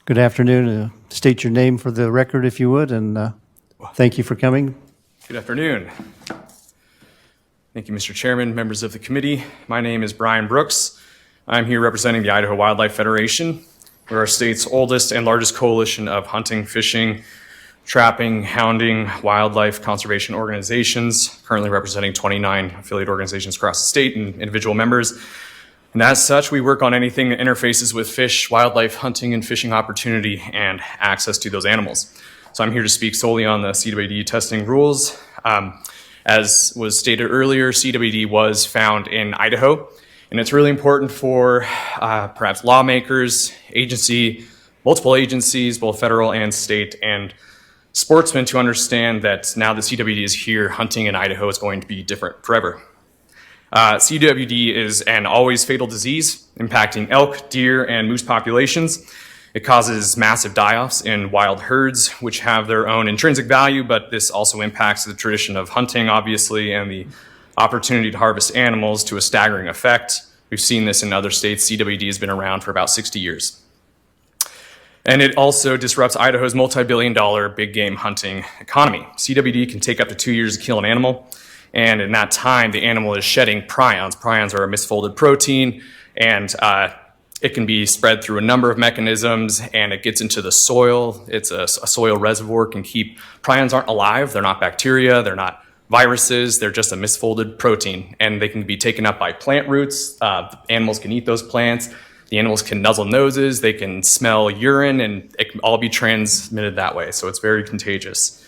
Good afternoon. State your name for the record, if you would, and thank you for coming. Good afternoon. Thank you, Mr. Chairman, members of the committee. My name is Brian Brooks. I'm here representing the Idaho Wildlife Federation. We're our state's oldest and largest coalition of hunting, fishing, trapping, hounding, wildlife conservation organizations, currently representing 29 affiliate organizations across the state and individual members. And as such, we work on anything that interfaces with fish, wildlife, hunting, and fishing opportunity and access to those animals. So I'm here to speak solely on the Cwd Testing Rules. As was stated earlier, Cwd was found in Idaho, and it's really important for perhaps lawmakers, multiple agencies, both federal and state, and sportsmen to understand that now that Cwd is here, hunting in Idaho is going to be different forever. Cwd is an always fatal disease impacting elk, deer, and moose populations. It causes massive die-offs in wild herds, which have their own intrinsic value, but this also impacts the tradition of hunting, obviously, and the opportunity to harvest animals to a staggering effect. We've seen this in other states. Cwd has been around for about 60 years. And it also disrupts Idaho's multi-billion-dollar big game hunting economy. Cwd can take up to 2 years to kill an animal, and in that time, the animal is shedding prions. Prions are a misfolded protein, and it can be spread through a number of mechanisms, and it gets into the soil. It's a soil reservoir, can keep, prions aren't alive, they're not bacteria, they're not viruses, they're just a misfolded protein, and they can be taken up by plant roots. The animals can eat those plants. The animals can nuzzle noses, they can smell urine, and it can all be transmitted that way, so it's very contagious.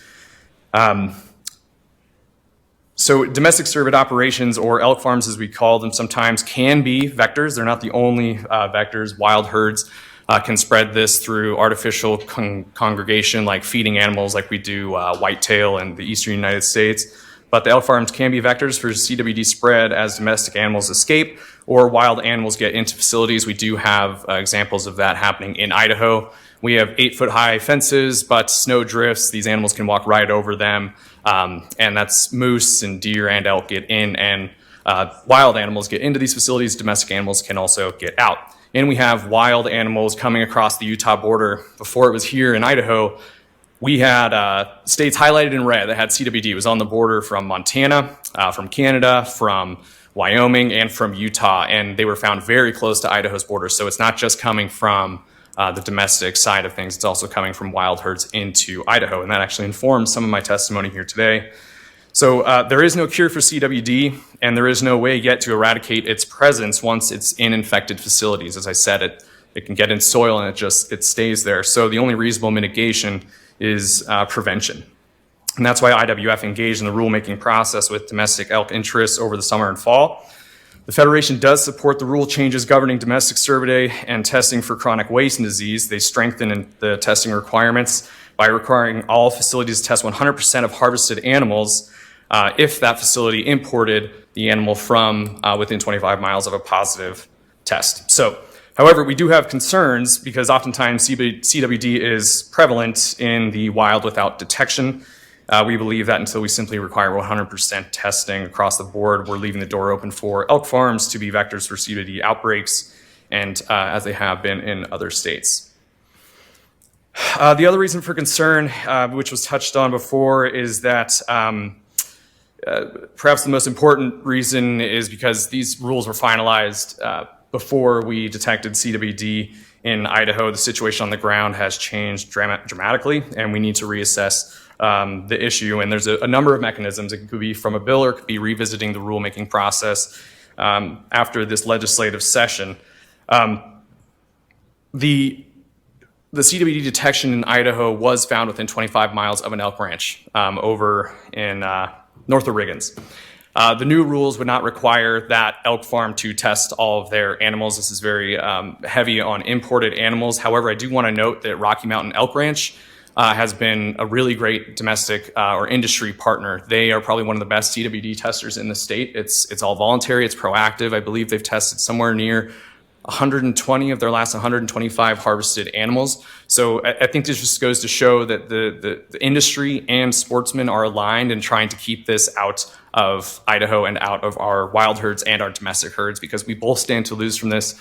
So domestic cervid operations, or elk farms as we call them sometimes, can be vectors. They're not the only vectors. Wild herds can spread this through artificial congregation, like feeding animals like we do whitetail in the eastern United States. But the elk farms can be vectors for Cwd spread as domestic animals escape or wild animals get into facilities. We do have examples of that happening in Idaho. We have 8-foot-high fences, but snow drifts. These animals can walk right over them, and that's moose and deer and elk get in, and wild animals get into these facilities. Domestic animals can also get out. And we have wild animals coming across the Utah border. Before it was here in Idaho, we had states highlighted in red that had Cwd. It was on the border from Montana, from Canada, from Wyoming, and from Utah, and they were found very close to Idaho's border. So it's not just coming from the domestic side of things, it's also coming from wild herds into Idaho, and that actually informs some of my testimony here today. So there is no cure for Cwd, and there is no way yet to eradicate its presence once it's in infected facilities. As I said, it can get in soil and it stays there. So the only reasonable mitigation is prevention. And that's why IWF engaged in the rulemaking process with domestic elk interests over the summer and fall. The Federation does support the rule changes governing domestic cervidae and testing for chronic wasting disease. They strengthen the testing requirements by requiring all facilities to test 100% of harvested animals if that facility imported the animal from within 25 miles of a positive test. So, however, we do have concerns because oftentimes Cwd is prevalent in the wild without detection. We believe that until we simply require 100% testing across the board, we're leaving the door open for elk farms to be vectors for Cwd outbreaks, and as they have been in other states. The other reason for concern, which was touched on before, is that perhaps the most important reason is because these rules were finalized before we detected Cwd in Idaho. The situation on the ground has changed dramatically, and we need to reassess the issue, and there's a number of mechanisms. It could be from a bill, or it could be revisiting the rulemaking process after this legislative session. The Cwd detection in Idaho was found within 25 miles of an elk ranch over in north of Riggins. The new rules would not require that elk farm to test all of their animals. This is very heavy on imported animals. However, I do want to note that Rocky Mountain Elk Ranch has been a really great domestic or industry partner. They are probably one of the best Cwd testers in the state. It's all voluntary, it's proactive. I believe they've tested somewhere near 120 of their last 125 harvested animals. So I think this just goes to show that the industry and sportsmen are aligned in trying to keep this out of Idaho and out of our wild herds and our domestic herds, because we both stand to lose from this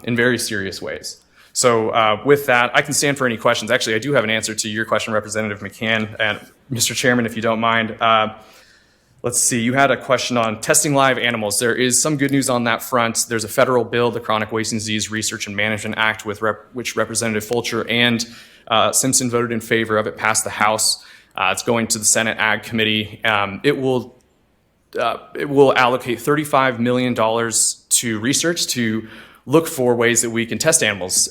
in very serious ways. So with that, I can stand for any questions. Actually, I do have an answer to your question, Representative McCann. And Mr. Chairman, if you don't mind, let's see, you had a question on testing live animals. There is some good news on that front. There's a federal bill, the Chronic Wasting Disease Research and Management Act, which Representative Fulcher and Simpson voted in favor of. It passed the House. It's going to the Senate Ag Committee. It will allocate $35 million to research to look for ways that we can test animals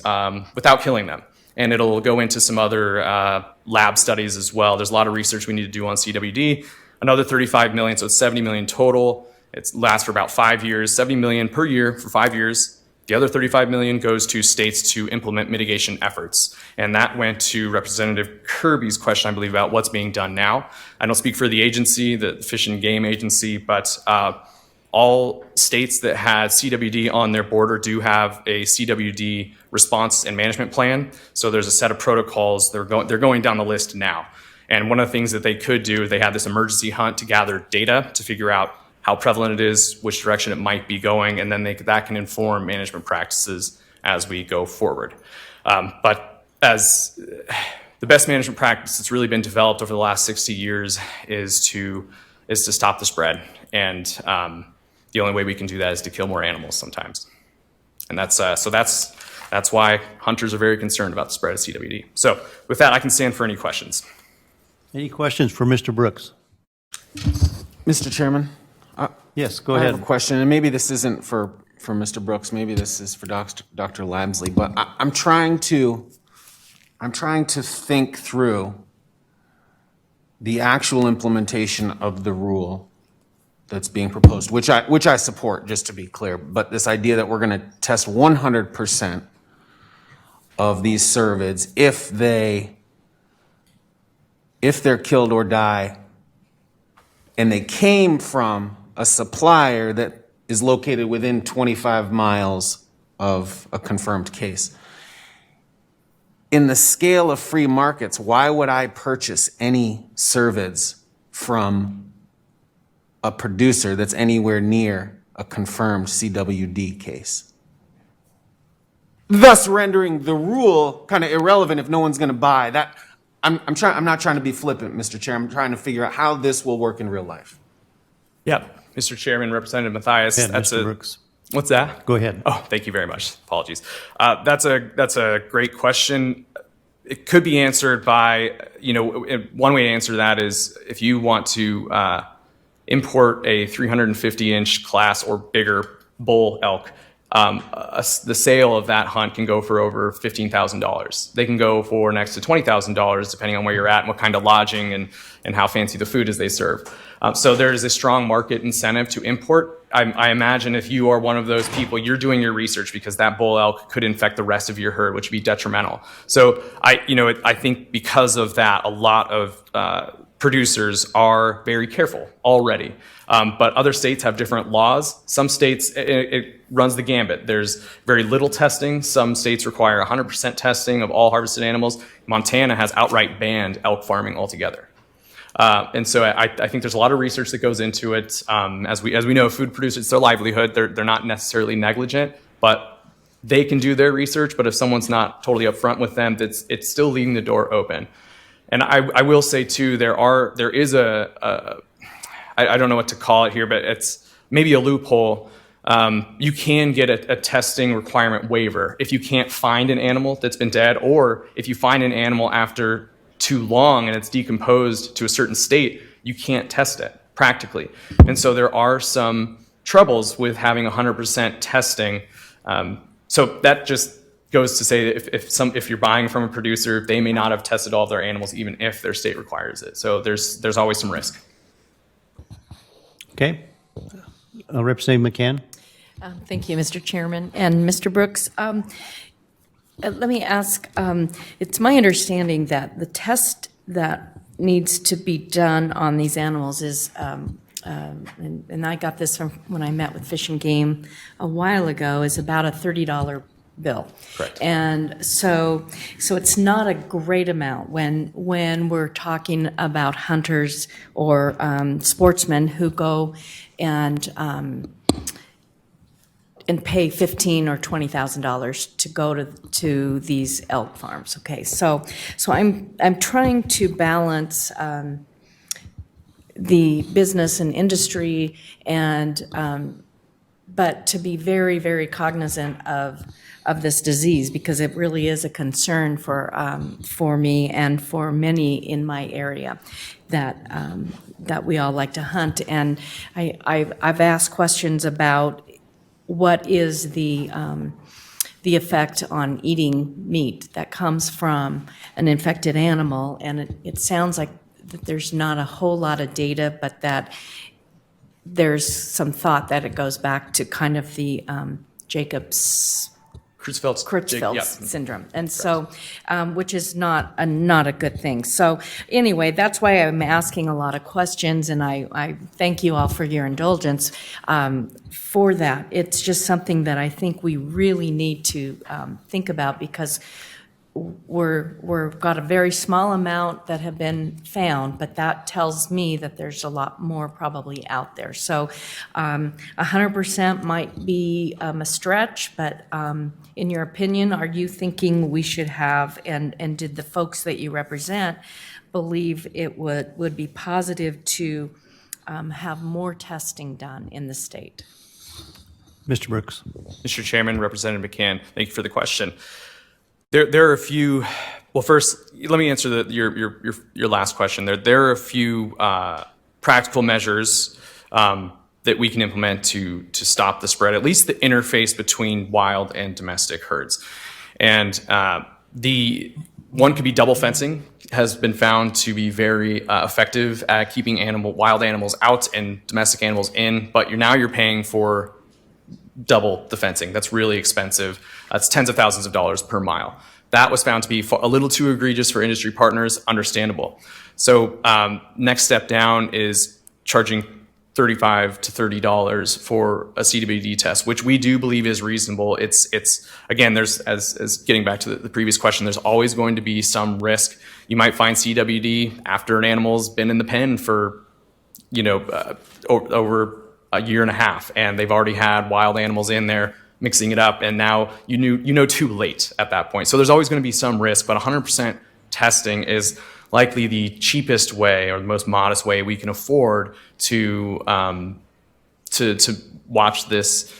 without killing them. And it'll go into some other lab studies as well. There's a lot of research we need to do on CWD. Another $35 million, so it's $70 million total. It lasts for about 5 years, $70 million per year for 5 years. The other $35 million goes to states to implement mitigation efforts. And that went to Representative Kirby's question, I believe, about what's being done now. I don't speak for the agency, the Fish and Game Agency, but all states that had CWD on their border do have a CWD response and management plan. So there's a set of protocols. They're going down the list now. And one of the things that they could do, they had this emergency hunt to gather data to figure out how prevalent it is, which direction it might be going, and then that can inform management practices as we go forward. But as the best management practice that's really been developed over the last 60 years is to stop the spread. And the only way we can do that is to kill more animals sometimes. And that's why hunters are very concerned about the spread of CWD. So with that, I can stand for any questions. Any questions for Mr. Brooks? Mr. Chairman? Yes, go I ahead. have a question, and maybe this isn't for Mr. Brooks, maybe this is for Dr. Lamsley, but I'm trying to think through the actual implementation of the rule that's being proposed, which I support, just to be clear, but this idea that we're going to test 100% of these cervids if they're killed or die and they came from a supplier that is located within 25 miles of a confirmed case. In the scale of free markets, why would I purchase any cervids from a producer that's anywhere near a confirmed CWD case? Thus rendering the rule kind of irrelevant if no one's going to buy that. I'm not trying to be flippant, Mr. Chair. I'm trying to figure out how this will work in real life. Yeah, Mr. Chairman, Representative Mathias. Go ahead, Mr. Brooks. What's that? Go ahead. Oh, thank you very much. Apologies. That's a great question. It could be answered by, one way to answer that is if you want to import a 350-inch class or bigger bull elk, the sale of that hunt can go for over $15,000. They can go for next to $20,000 depending on where you're at and what kind of lodging and how fancy the food is they serve. So there is a strong market incentive to import. I imagine if you are one of those people, you're doing your research because that bull elk could infect the rest of your herd, which would be detrimental. So I think because of that, a lot of producers are very careful already. But other states have different laws. Some states, it runs the gambit. There's very little testing. Some states require 100% testing of all harvested animals. Montana has outright banned elk farming altogether. And so I think there's a lot of research that goes into it. As we know, food producers, it's their livelihood. They're not necessarily negligent, but they can do their research. But if someone's not totally upfront with them, it's still leaving the door open. And I will say too, there is I don't know what to call it here, but it's maybe a loophole. You can get a testing requirement waiver if you can't find an animal that's been dead, or if you find an animal after too long and it's decomposed to a certain state, you can't test it practically. And so there are some troubles with having 100% testing. So that just goes to say that if you're buying from a producer, they may not have tested all of their animals, even if their state requires it. So there's always some risk. Okay. Representative McCann? Thank you, Mr. Chairman. And Mr. Brooks, let me ask, it's my understanding that the test that needs to be done on these animals is, and I got this from when I met with Fish and Game a while ago, is about a $30 bill. Correct. And so it's not a great amount when we're talking about hunters or sportsmen who go and and pay $15,000 or $20,000 to go to these elk farms. Okay, so I'm trying to balance the business and industry, and but to be very, very cognizant of this disease, because it really is a concern for me and for many in my area that we all like to hunt. And I've asked questions about what is the effect on eating meat that comes from an infected animal, and it sounds like that there's not a whole lot of data, but that there's some thought that it goes back to kind of the Jacob's Creutzfeldt's syndrome, and so, which is not a good thing. So anyway, that's why I'm asking a lot of questions, and I thank you all for your indulgence for that. It's just something that I think we really need to think about, because we're got a very small amount that have been found, but that tells me that there's a lot more probably out there. So 100% might be a stretch, but in your opinion, are you thinking we should have, and did the folks that you represent believe it would be positive to have more testing done in the state? Mr. Brooks. Mr. Chairman, Representative McCann, thank you for the question. There are a few. Well, first, let me answer your last question. There are a few practical measures that we can implement to stop the spread, at least the interface between wild and domestic herds. And the one could be double fencing. Has been found to be very effective at keeping wild animals out and domestic animals in. But you're paying for double the fencing. That's really expensive. It's tens of thousands of dollars per mile. That was found to be a little too egregious for industry partners, understandable. So next step down is charging $35 to $30 for a Cwd test, which we do believe is reasonable. It's again, there's as getting back to the previous question, there's always going to be some risk. You might find Cwd after an animal's been in the pen for over a year and a half, and they've already had wild animals in there mixing it up, and now you know too late at that point. So there's always going to be some risk, but 100% testing is likely the cheapest way or the most modest way we can afford to watch this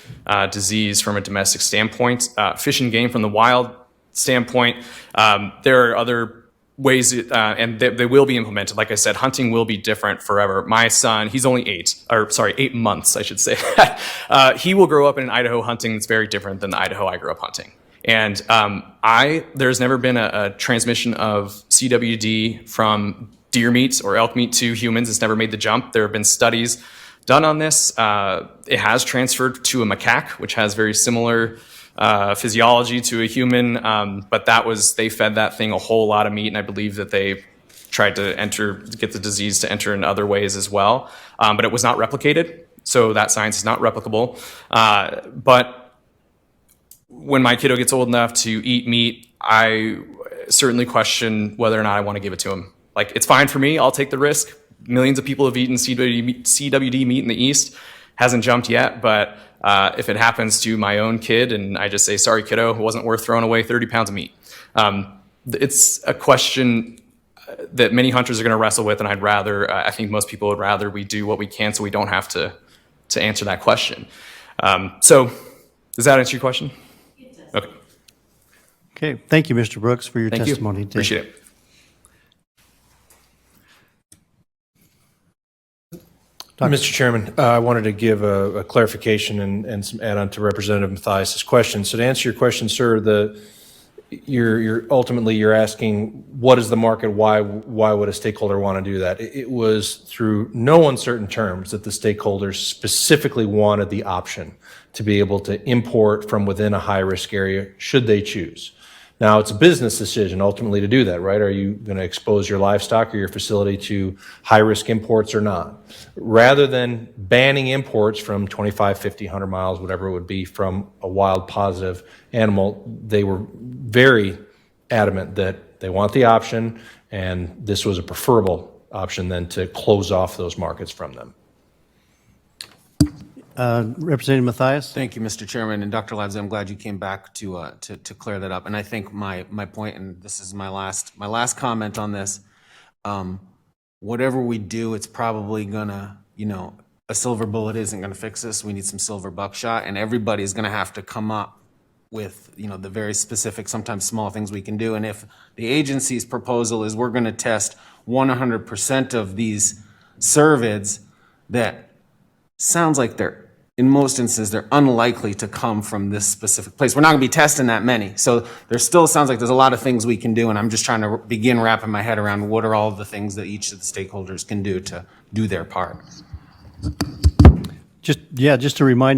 disease from a domestic standpoint. Fish and game from the wild standpoint, there are other ways, and they will be implemented. Like I said, hunting will be different forever. My son, he's only 8 months, I should say. He will grow up in an Idaho hunting that's very different than the Idaho I grew up hunting. And there's never been a transmission of Cwd from deer meat or elk meat to humans. It's never made the jump. There have been studies done on this. It has transferred to a macaque, which has very similar physiology to a human, but they fed that thing a whole lot of meat, and I believe that they tried to get the disease to enter in other ways as well, but it was not replicated, so that science is not replicable. But when my kiddo gets old enough to eat meat, I certainly question whether or not I want to give it to him. Like, it's fine for me, I'll take the risk. Millions of people have eaten Cwd meat in the East, hasn't jumped yet, but if it happens to my own kid and I just say, sorry, kiddo, it wasn't worth throwing away 30 pounds of meat. It's a question that many hunters are going to wrestle with, and I think most people would rather we do what we can so we don't have to answer that question. So does that answer your question? It does. Okay. Okay, thank you, Mr. Brooks, for your testimony. Appreciate it. Mr. Chairman, I wanted to give a clarification and some add-on to Representative Mathias' question. So to answer your question, sir, you're ultimately asking what is the market? Why would a stakeholder want to do that? It was through no uncertain terms that the stakeholders specifically wanted the option to be able to import from within a high-risk area should they choose. Now, it's a business decision ultimately to do that, right? Are you going to expose your livestock or your facility to high-risk imports or not? Rather than banning imports from 25, 50, 100 miles, whatever it would be, from a wild positive animal, they were very adamant that they want the option, and this was a preferable option than to close off those markets from them. Representative Mathias? Thank you, Mr. Chairman, and Dr. Livesay, I'm glad you came back to clear that up. And I think my point, and this is my last comment on this, whatever we do, it's probably gonna, a silver bullet isn't gonna fix this. We need some silver buckshot, and everybody's gonna have to come up with, the very specific, sometimes small things we can do. And if the agency's proposal is we're gonna test 100% of these cervids, that sounds like in most instances, they're unlikely to come from this specific place. We're not gonna be testing that many. So there still sounds like there's a lot of things we can do, and I'm just trying to begin wrapping my head around what are all the things that each of the stakeholders can do to do their part. Just a reminder